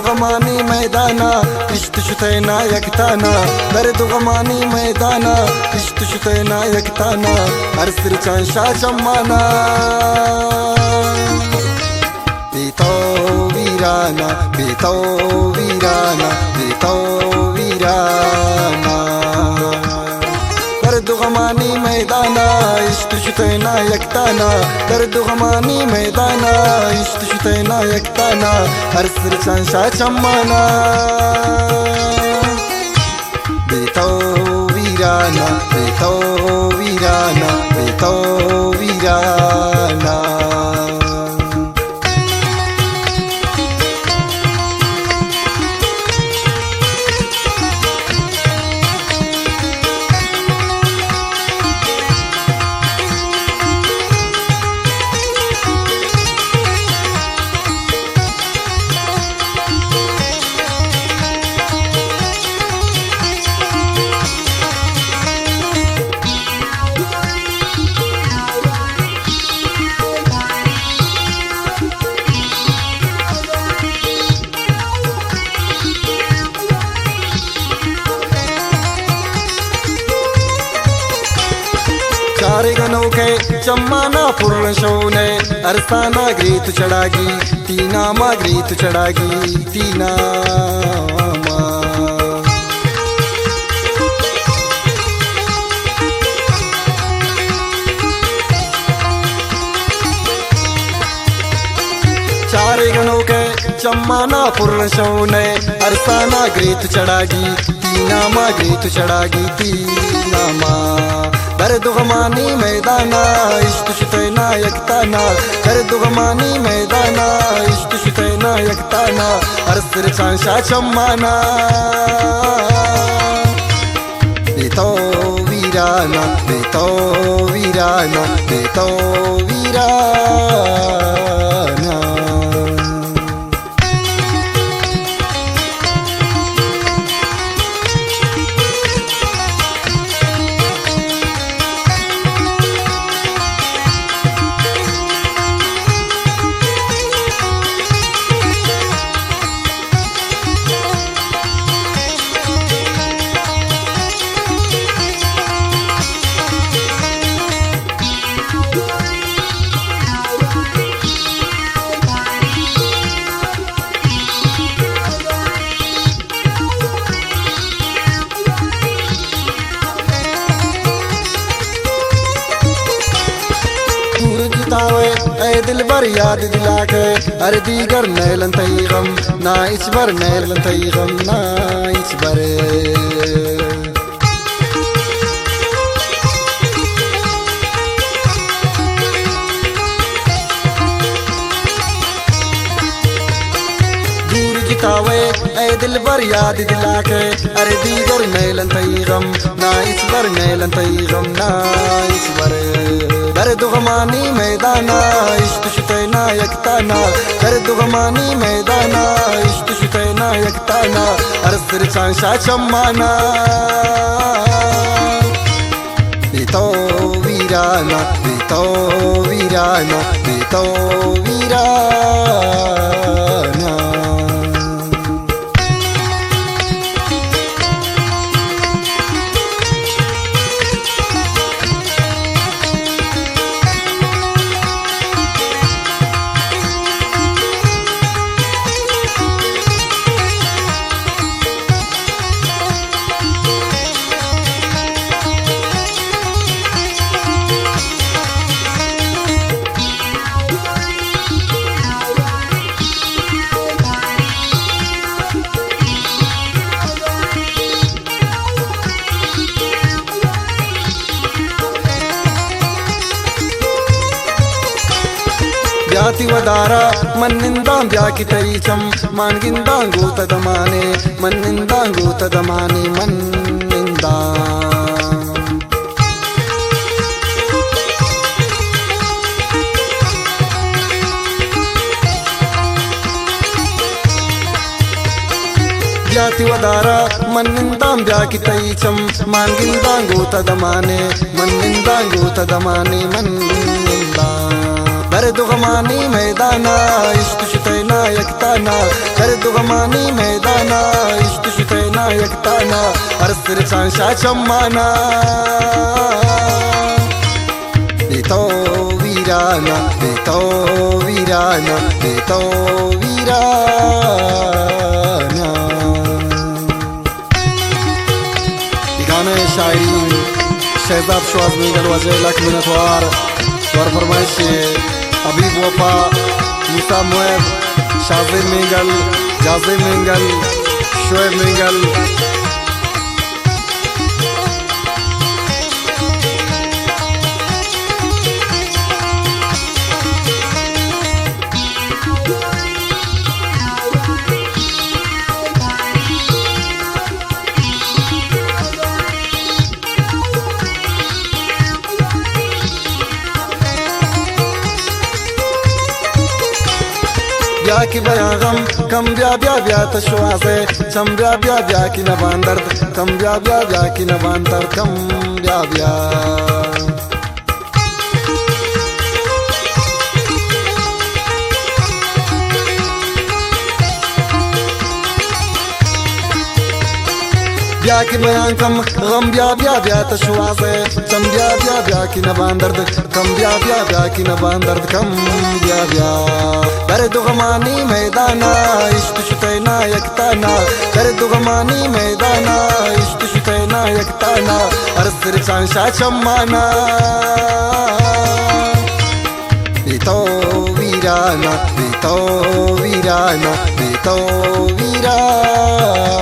غماني ميدانا إشت شتينا يكتانا درد غماني ميدانا إشت شتينا يكتانا أرسل شانشا شمانا بيتو ويرانا بيتو ويرانا بيتو ويرانا درد غماني ميدانا إشت شتينا يكتانا درد غماني ميدانا إشت شتينا يكتانا أرسل شانشا شمانا بيتو ويرانا بيتو ويرانا بيتو ويرانا चारे गनों के चम्माना पुर्ण शोने अरसाना ग्रीत चढ़ागी तीना मा ग्रीत चढ़ागी तीना मा चारे गनों के चम्माना पुर्ण शोने अरसाना ग्रीत चढ़ागी तीना मा ग्रीत चढ़ागी तीना मा दर्द गमानी मैदाना इश्क शुतैना यकताना दर्द गमानी मैदाना इश्क शुतैना यकताना अरसर चांशा चम्माना बेतो वीराना बेतो वीराना बेतो वीराना ऐ दिल बर याद दिला के अरे दीगर नैलन तैगम ना इस बर नैलन तैगम ना इस बर दूर जितावे ऐ दिल बर याद दिला के अरे दीगर नैलन तैगम ना इस बर नैलन तैगम ना इस बर दर्द गमानी मैदाना इश्क शुतैना यकताना दर्द गमानी मैदाना इश्क शुतैना यकताना अरसर चांशा चम्माना बेतो वीराना बेतो वीराना बेतो वीराना ಬ್ಯಾತಿ ವದಾರ ಮನ್ನಿಂದಾಂಬ್ಯಾಕಿತೈಚಂ ಮಾನ್ಗಿಂದಾಂಗೂತದ ಮಾನೆ ಮನ್ನಿಂದಾಂಗೂತದ ಮಾನೆ ಮನ್ನಿಂದ ಬ್ಯಾತಿ ವದಾರ ಮನ್ನಿಂದಾಂಬ್ಯಾಕಿತೈಚಂ ಮಾನ್ಗಿಂದಾಂಗೂತದ ಮಾನೆ ಮನ್ನಿಂದಾಂಗೂತದ ಮಾನೆ ಮನ್ನಿಂದ दर्द गमानी मैदाना इश्क शुतैना यकताना कर दुगमानी मैदाना इश्क शुतैना यकताना अरसर चांशा चम्माना बेतो वीराना बेतो वीराना बेतो वीराना। गाने शायरी शहजाद शवाज मिंगल वजह लक मिनटवार वर फरमाइश हबीब वफा मूसा मुएब शाजिर मिंगल जाजिर मिंगल शोएब मिंगल। ब्या की बया गम कम ब्या ब्या ब्या तशवासे चम ब्या ब्या ब्या की नबान दर्द कम ब्या ब्या ब्या की नबान दर्द कम ब्या ब्या। ब्या की बयान कम गम ब्या ब्या ब्या तशवासे चम ब्या ब्या ब्या की नबान दर्द कम ब्या ब्या ब्या की नबान दर्द कम ब्या ब्या। कर दुगमानी मैदाना इश्क शुतैना यकताना कर दुगमानी मैदाना इश्क शुतैना यकताना अरसर चांशा चम्माना बेतो वीराना बेतो वीराना बेतो वीराना।